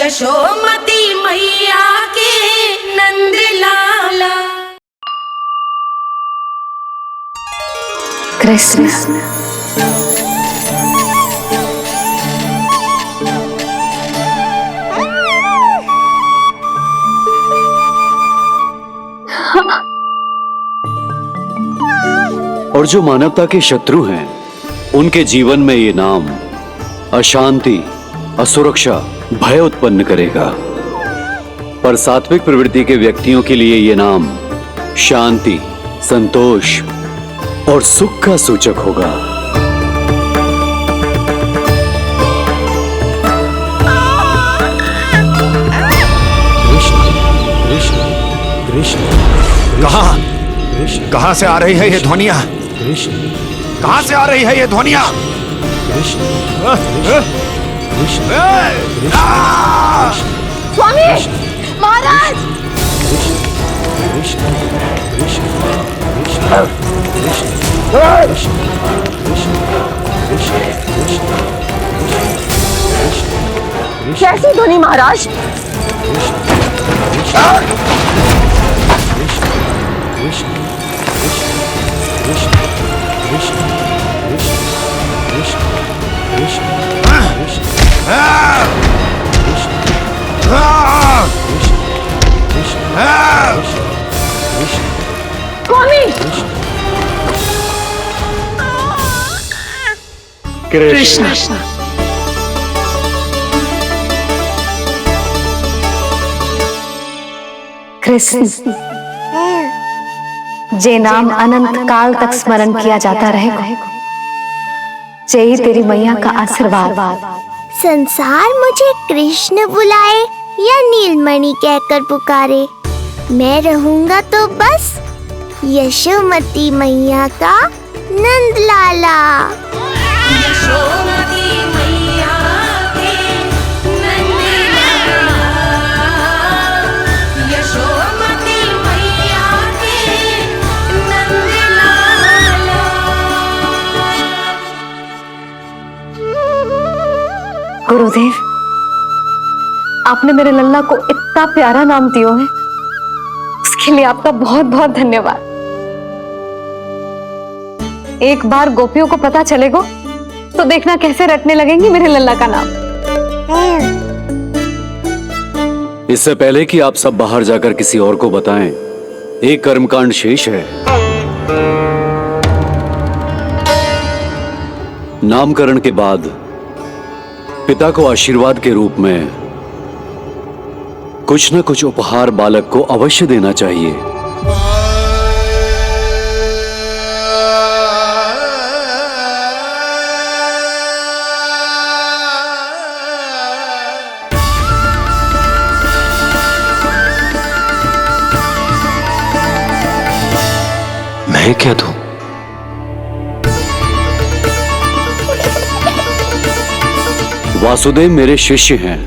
यशोमती मैया के नंद लाला। कृष्ण और जो मानवता के शत्रु हैं उनके जीवन में ये नाम अशांति, असुरक्षा, भय उत्पन्न करेगा। पर सात्विक प्रवृत्ति के व्यक्तियों के लिए ये नाम शांति, संतोष और सुख का सूचक होगा। कहां से आ रही है ये ध्वनियां? कहां से आ रही है ये ध्वनियां? स्वामी महाराज, कैसी ध्वनि महाराज? कृष्ण कृष्ण जे नाम अनंत काल तक स्मरण किया जाता रहेगा, जय तेरी मैया का आशीर्वाद। संसार मुझे कृष्ण बुलाए या नीलमणि कहकर पुकारे, मैं रहूंगा तो बस यशोमती मैया का नंद लाला। यशोमती मैया के नंद लाला, यशोमती मैया के नंद लाला। गुरुदेव, आपने मेरे लल्ला को इतना प्यारा नाम दिया है, उसके लिए आपका बहुत बहुत धन्यवाद। एक बार गोपियों को पता चलेगा तो देखना कैसे रटने लगेंगी मेरे लल्ला का नाम। इससे पहले कि आप सब बाहर जाकर किसी और को बताएं, एक कर्मकांड शेष है। नामकरण के बाद पिता को आशीर्वाद के रूप में कुछ न कुछ उपहार बालक को अवश्य देना चाहिए। मैं क्या दूं? वासुदेव मेरे शिष्य हैं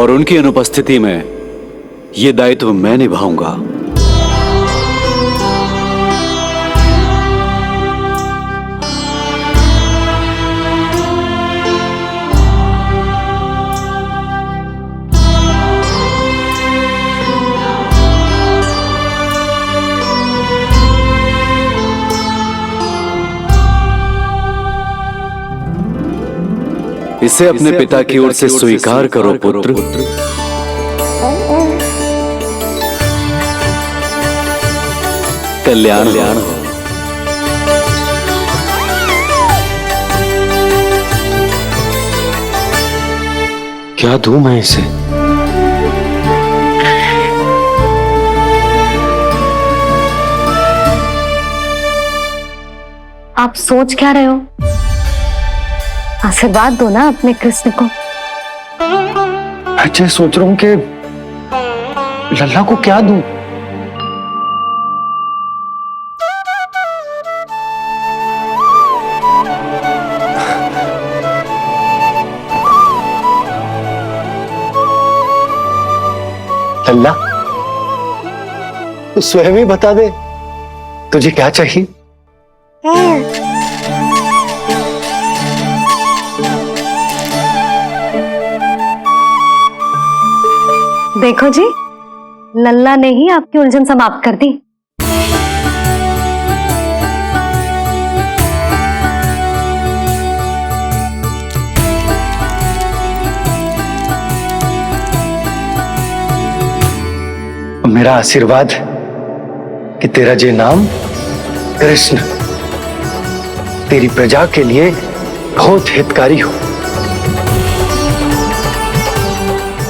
और उनकी अनुपस्थिति में यह दायित्व मैं निभाऊंगा। इसे अपने पिता की ओर से स्वीकार करो पुत्र। कल्याण हो। क्या दूं मैं इसे? आप सोच क्या रहे हो? आशीर्वाद दो ना अपने कृष्ण को। अच्छा, सोच रहा हूं कि लल्ला को क्या दूं। लल्ला, तू स्वयं ही बता दे तुझे क्या चाहिए। देखो जी, लल्ला ने ही आपकी उलझन समाप्त कर दी। मेरा आशीर्वाद कि तेरा ये नाम कृष्ण तेरी प्रजा के लिए बहुत हितकारी हो।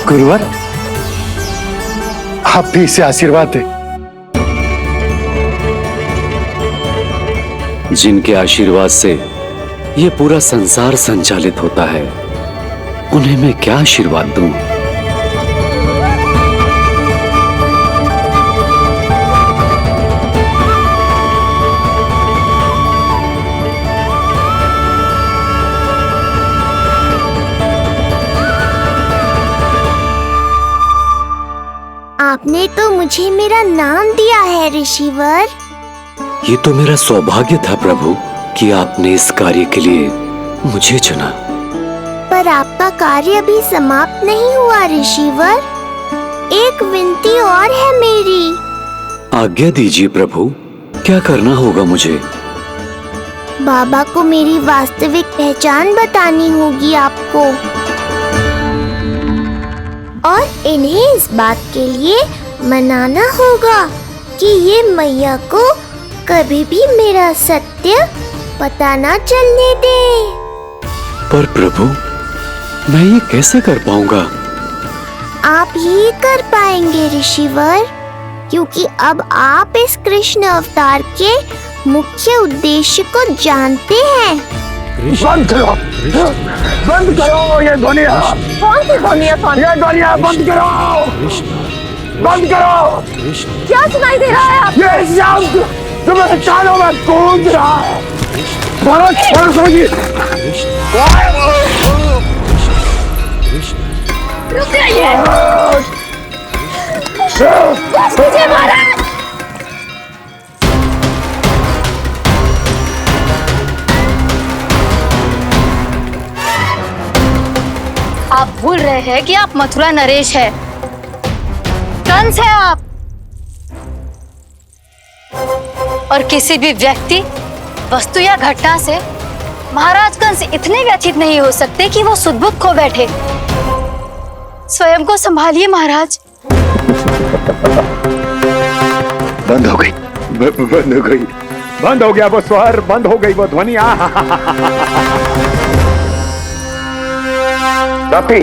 गुरुवर, आप भी इसे आशीर्वाद दें। जिनके आशीर्वाद से ये पूरा संसार संचालित होता है, उन्हें मैं क्या आशीर्वाद दूं? आपने तो मुझे मेरा नाम दिया है ऋषिवर। ये तो मेरा सौभाग्य था प्रभु कि आपने इस कार्य के लिए मुझे चुना। पर आपका कार्य अभी समाप्त नहीं हुआ ऋषिवर। एक विनती और है मेरी। आज्ञा दीजिए प्रभु, क्या करना होगा मुझे? बाबा को मेरी वास्तविक पहचान बतानी होगी आपको, और इन्हें इस बात के लिए मनाना होगा कि ये मैया को कभी भी मेरा सत्य पता ना चलने दे। पर प्रभु, मैं ये कैसे कर पाऊंगा? आप ही कर पाएंगे ऋषिवर, क्योंकि अब आप इस कृष्ण अवतार के मुख्य उद्देश्य को जानते हैं। बंद करो, बंद करो ये दुनिया। कौन सी दुनिया? ये दुनिया बंद करो, बंद करो। क्या सुनाई दे रहा है आप? ये शब्द तुम्हें कानों में गूंज रहा है। बहुत छोड़ दो ये। रुक जाइए। मुझे मारा। आप भूल रहे हैं कि आप मथुरा नरेश है, कंस है आप। और किसी भी व्यक्ति, वस्तु या घटना से महाराज कंस इतने व्यथित नहीं हो सकते कि वो सुध-बुध खो बैठे। स्वयं को संभालिए महाराज। बंद हो गई, बंद हो गई, बंद हो गया वो स्वर, बंद हो गई वो ध्वनि। रापी,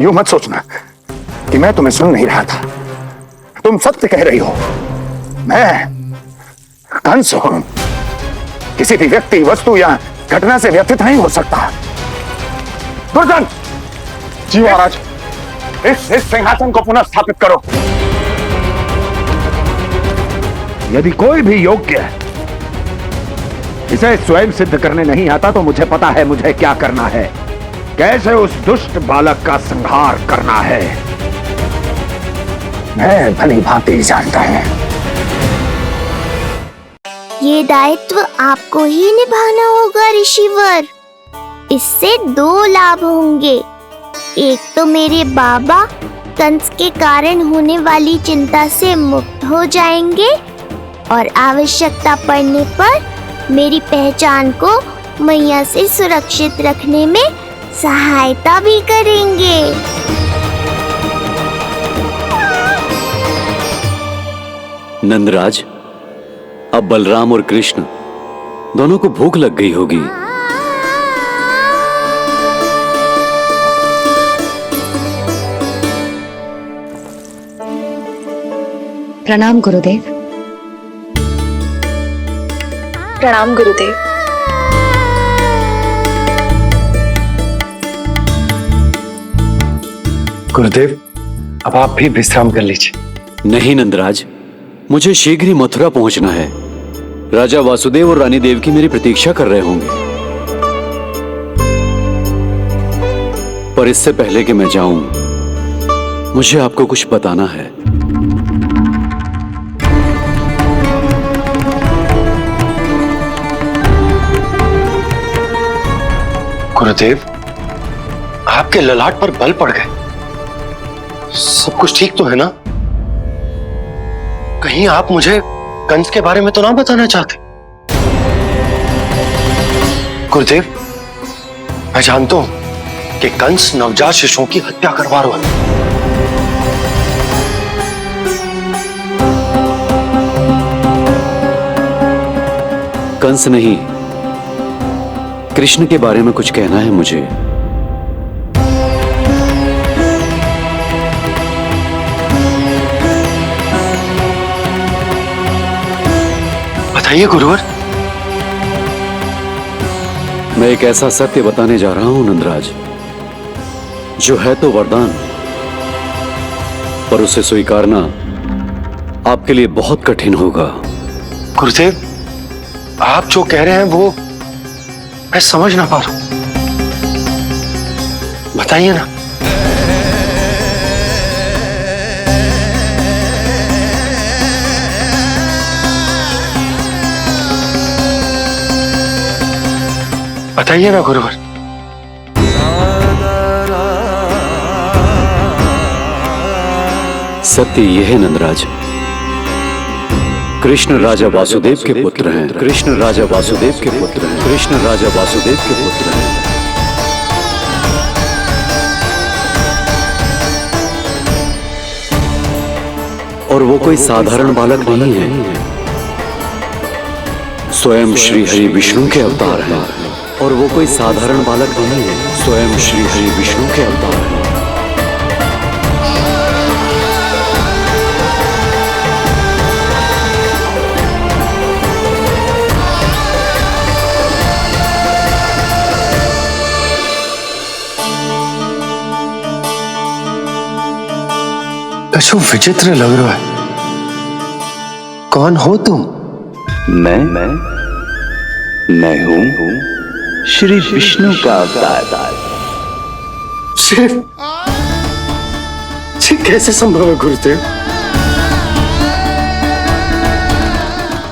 यूं मत सोचना कि मैं तुम्हें सुन नहीं रहा था। तुम सत्य कह रही हो। मैं कंस हूं। किसी भी व्यक्ति, वस्तु या घटना से व्यथित नहीं हो सकता। दुर्जन, जी महाराज, इस सिंहासन को पुनः स्थापित करो। यदि कोई भी योग्य इसे स्वयं सिद्ध करने नहीं आता तो मुझे पता है मुझे क्या करना है, कैसे उस दुष्ट बालक का संहार करना है। मैं भली भांति जानता हूं। ये दायित्व आपको ही निभाना होगा ऋषिवर। इससे दो लाभ होंगे। एक तो मेरे बाबा कंस के कारण होने वाली चिंता से मुक्त हो जाएंगे, और आवश्यकता पड़ने पर मेरी पहचान को मैया से सुरक्षित रखने में सहायता भी करेंगे। नंदराज, अब बलराम और कृष्ण दोनों को भूख लग गई होगी। प्रणाम गुरुदेव। प्रणाम गुरुदेव। गुरुदेव, अब आप भी विश्राम कर लीजिए। नहीं नंदराज, मुझे शीघ्र ही मथुरा पहुंचना है। राजा वासुदेव और रानी देवकी मेरी प्रतीक्षा कर रहे होंगे। पर इससे पहले कि मैं जाऊं, मुझे आपको कुछ बताना है। गुरुदेव, आपके ललाट पर बल पड़ गए। सब कुछ ठीक तो है ना? कहीं आप मुझे कंस के बारे में तो ना बताना चाहते? गुरुदेव, मैं जानता हूं कि कंस नवजात शिशुओं की हत्या करवा रहा है। कंस नहीं, कृष्ण के बारे में कुछ कहना है मुझे। बताइए गुरुवर। मैं एक ऐसा सत्य बताने जा रहा हूं नंदराज, जो है तो वरदान, पर उसे स्वीकारना आपके लिए बहुत कठिन होगा। गुरुदेव, आप जो कह रहे हैं वो मैं समझ ना पा रहा हूं। बताइए ना। बताइए ना गुरुवर। सत्य यह है नंदराज, कृष्ण राजा वासुदेव के पुत्र हैं। कृष्ण राजा वासुदेव के पुत्र हैं। कृष्ण राजा वासुदेव के पुत्र हैं। और वो कोई साधारण बालक नहीं है, स्वयं श्री हरि विष्णु के अवतार हैं। और वो कोई साधारण बालक नहीं है, स्वयं श्री हरि विष्णु के अवतार हैं। कछु विचित्र लग रहा है। कौन हो तुम? मैं हूं श्री विष्णु का अवतार। कैसे संभव है गुरुदेव?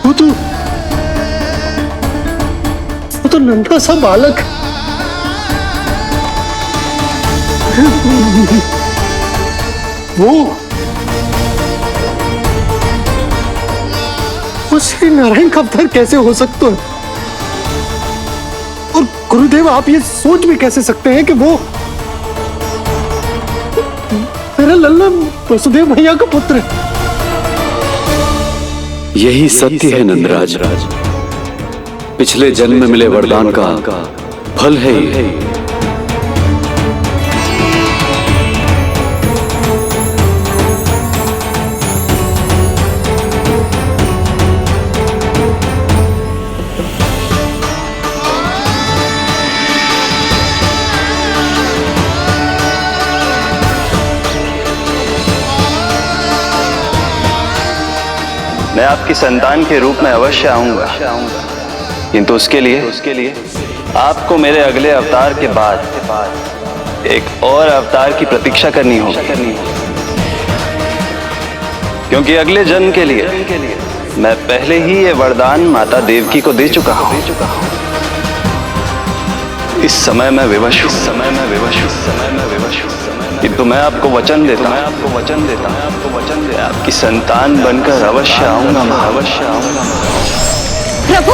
वो तो नन्हा सा बालक। वो श्री नारायण का अवतार कैसे हो सकता है? और गुरुदेव, आप ये सोच भी कैसे सकते हैं कि वो मेरा लल्ला वसुदेव भैया का पुत्र है? यही सत्य है नंदराज, पिछले जन्म में मिले वरदान का फल है ये। मैं आपकी संतान के रूप में अवश्य आऊंगा, किंतु उसके लिए आपको मेरे अगले अवतार के बाद एक और अवतार की प्रतीक्षा करनी होगी, क्योंकि अगले जन्म के लिए मैं पहले ही ये वरदान माता देवकी को दे चुका हूं। इस समय मैं विवश हूं, किंतु मैं आपको वचन देता हूं, आपकी संतान बनकर अवश्य आऊंगा, अवश्य आऊंगा। प्रभु,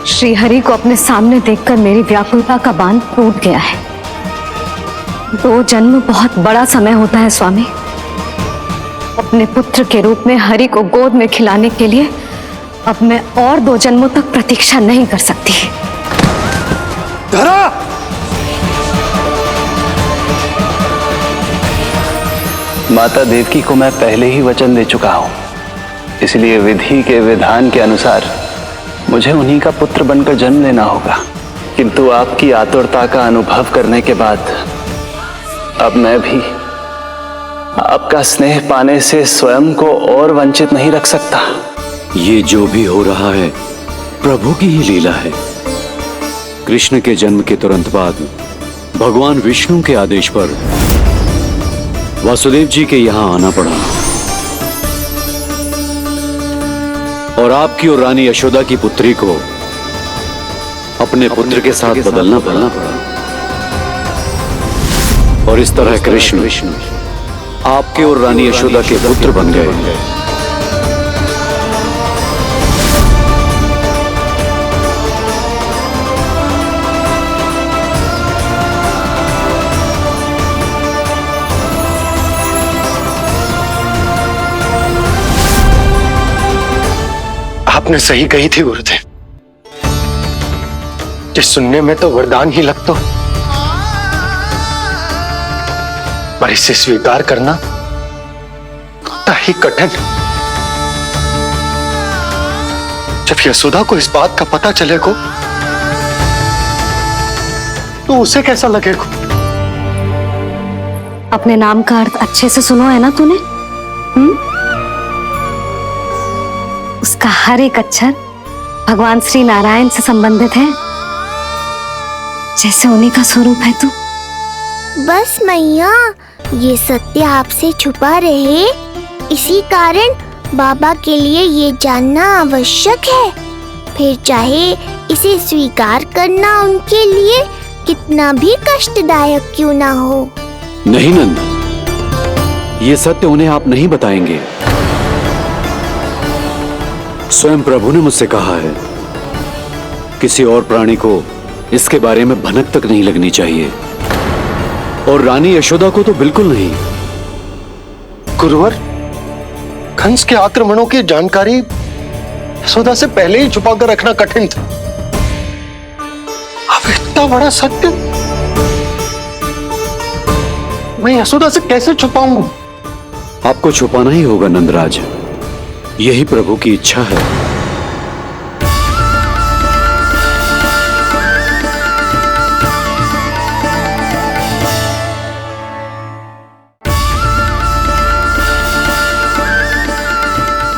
श्री हरि को अपने सामने देखकर मेरी व्याकुलता का बांध टूट गया है। 2 जन्म बहुत बड़ा समय होता है स्वामी। अपने पुत्र के रूप में हरि को गोद में खिलाने के लिए अब मैं और 2 जन्मों तक प्रतीक्षा नहीं कर सकती। धरा! माता देवकी को मैं पहले ही वचन दे चुका हूं, इसलिए विधि के विधान के अनुसार मुझे उन्हीं का पुत्र बनकर जन्म लेना होगा। किंतु आपकी आतुरता का अनुभव करने के बाद अब मैं भी आपका स्नेह पाने से स्वयं को और वंचित नहीं रख सकता। ये जो भी हो रहा है प्रभु की ही लीला है। कृष्ण के जन्म के तुरंत बाद भगवान विष्णु के आदेश पर वासुदेव जी के यहां आना पड़ा और आपकी और रानी यशोदा की पुत्री को अपने पुत्र के साथ बदलना पड़ा और इस तरह कृष्ण आपके और रानी यशोदा के पुत्र बन गए। आपने सही कही थी गुरुदेव, जिस सुनने में तो वरदान ही लगता, पर इसे स्वीकार करना उतना ही कठिन। जब यशोदा को इस बात का पता चलेगा तो उसे कैसा लगेगा? अपने नाम का अर्थ अच्छे से सुनो है ना तूने? उसका हर एक अक्षर भगवान श्री नारायण से संबंधित है, जैसे उन्हीं का स्वरूप है तू। बस मैया, ये सत्य आपसे छुपा रहे, इसी कारण बाबा के लिए ये जानना आवश्यक है। फिर चाहे इसे स्वीकार करना उनके लिए कितना भी कष्टदायक क्यों ना हो। नहीं नंद, ये सत्य उन्हें आप नहीं बताएंगे। स्वयं प्रभु ने मुझसे कहा है, किसी और प्राणी को इसके बारे में भनक तक नहीं लगनी चाहिए, और रानी यशोदा को तो बिल्कुल नहीं। गुरुवर, कंस के आक्रमणों की जानकारी यशोदा से पहले ही छुपाकर रखना कठिन था। अब इतना बड़ा सत्य मैं यशोदा से कैसे छुपाऊंगा? आपको छुपाना ही होगा नंदराज, यही प्रभु की इच्छा है।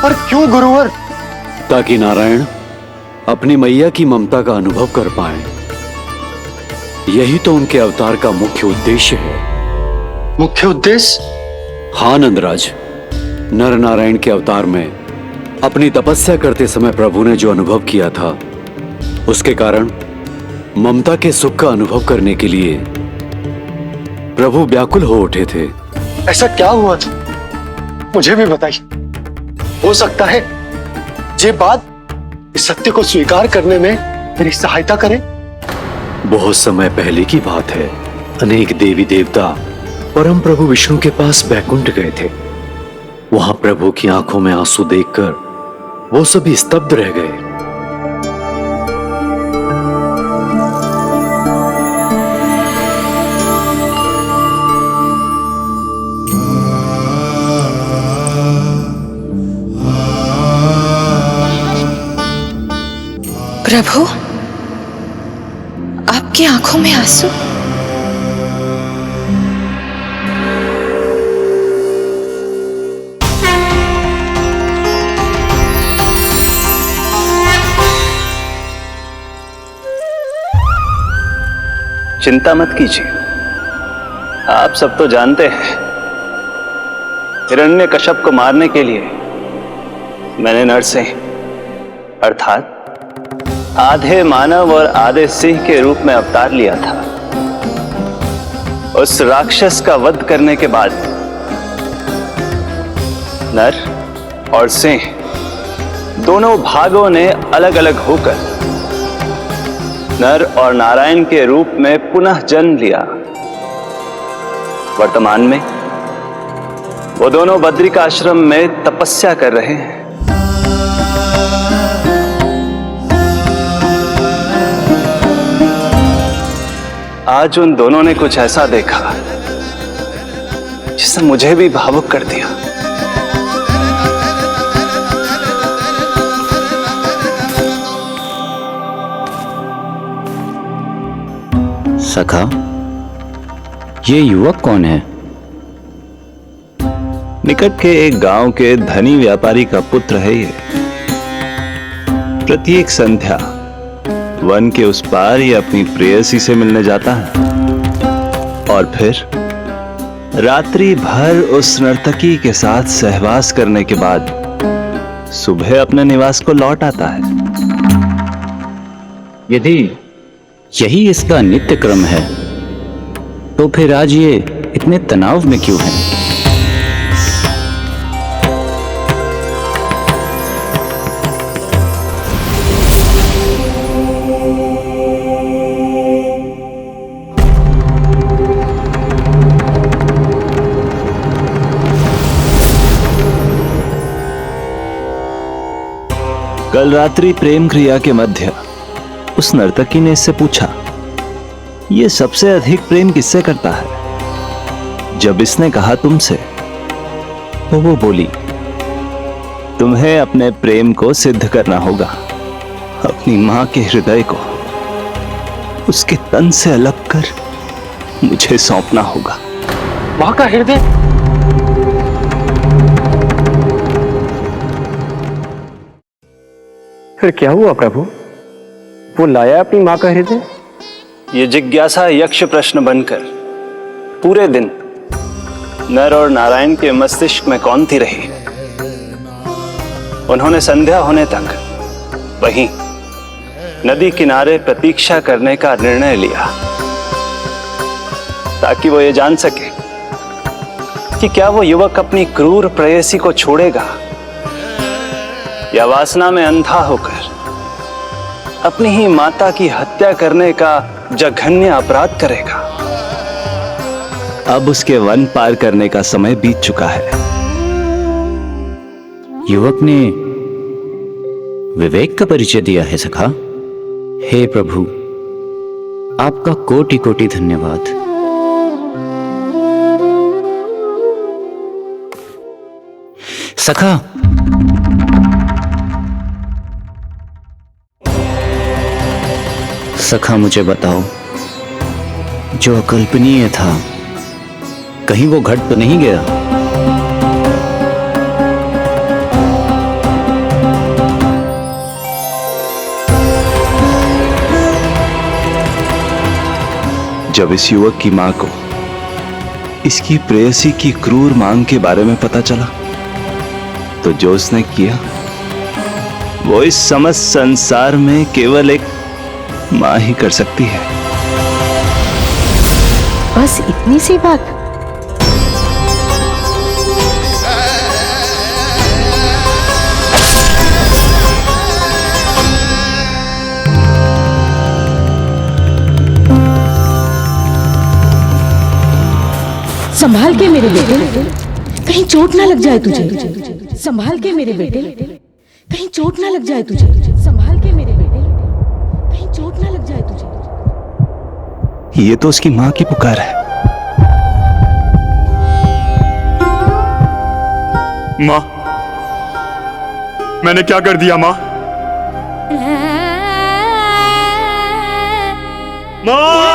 पर क्यों गुरुवर? ताकि नारायण अपनी मैया की ममता का अनुभव कर पाए। यही तो उनके अवतार का मुख्य उद्देश्य है। मुख्य उद्देश्य? हाँ नंदराज, नर नारायण के अवतार में अपनी तपस्या करते समय प्रभु ने जो अनुभव किया था, उसके कारण ममता के सुख का अनुभव करने के लिए प्रभु व्याकुल हो उठे थे। ऐसा क्या हुआ था, मुझे भी बताइए। हो सकता है ये बात इस सत्य को स्वीकार करने में मेरी सहायता करे। बहुत समय पहले की बात है, अनेक देवी देवता परम प्रभु विष्णु के पास बैकुंठ गए थे। वहां प्रभु की आंखों में आंसू देखकर वो सभी स्तब्ध रह गए। प्रभु, आपकी आंखों में आंसू? चिंता मत कीजिए, आप सब तो जानते हैं, हिरण्यकश्यप को मारने के लिए मैंने नरसिंह अर्थात आधे मानव और आधे सिंह के रूप में अवतार लिया था। उस राक्षस का वध करने के बाद नर और सिंह दोनों भागों ने अलग अलग होकर नर और नारायण के रूप में पुनः जन्म लिया। वर्तमान में वो दोनों बद्रिकाश्रम में तपस्या कर रहे हैं। आज उन दोनों ने कुछ ऐसा देखा जिसने मुझे भी भावुक कर दिया। सखा, ये युवक कौन है? निकट के एक गांव के धनी व्यापारी का पुत्र है ये। प्रत्येक संध्या वन के उस पार ये अपनी प्रेयसी से मिलने जाता है और फिर रात्रि भर उस नर्तकी के साथ सहवास करने के बाद सुबह अपने निवास को लौट आता है। यदि यही इसका नित्य क्रम है, तो फिर आज ये इतने तनाव में क्यों है? कल रात्रि प्रेम क्रिया के मध्य उस नर्तकी ने इससे पूछा, यह सबसे अधिक प्रेम किससे करता है? जब इसने कहा तुमसे, तो वो बोली, तुम्हें अपने प्रेम को सिद्ध करना होगा। अपनी मां के हृदय को उसके तन से अलग कर मुझे सौंपना होगा। मां का हृदय? फिर क्या हुआ प्रभु? वो लाया अपनी मां का हृदय? ये जिज्ञासा यक्ष प्रश्न बनकर पूरे दिन नर और नारायण के मस्तिष्क में कौंधती रही। उन्होंने संध्या होने तक वहीं नदी किनारे प्रतीक्षा करने का निर्णय लिया, ताकि वो ये जान सके कि क्या वो युवक अपनी क्रूर प्रेयसी को छोड़ेगा या वासना में अंधा होकर अपनी ही माता की हत्या करने का जघन्य अपराध करेगा। अब उसके वन पार करने का समय बीत चुका है। युवक ने विवेक का परिचय दिया है सखा। हे प्रभु, आपका कोटि कोटि धन्यवाद। सखा, सखा मुझे बताओ, जो अकल्पनीय था कहीं वो घट तो नहीं गया? जब इस युवक की मां को इसकी प्रेयसी की क्रूर मांग के बारे में पता चला, तो जो उसने किया वो इस समस्त संसार में केवल एक मां ही कर सकती है। बस इतनी सी बात? संभाल के मेरे बेटे, कहीं चोट ना लग जाए तुझे। संभाल के मेरे बेटे, कहीं चोट ना लग जाए तुझे। संभाल के मेरे बेटे, कहीं चोट ना लग जाए तुझे। ये तो उसकी मां की पुकार है। मां, मैंने क्या कर दिया मां? मां!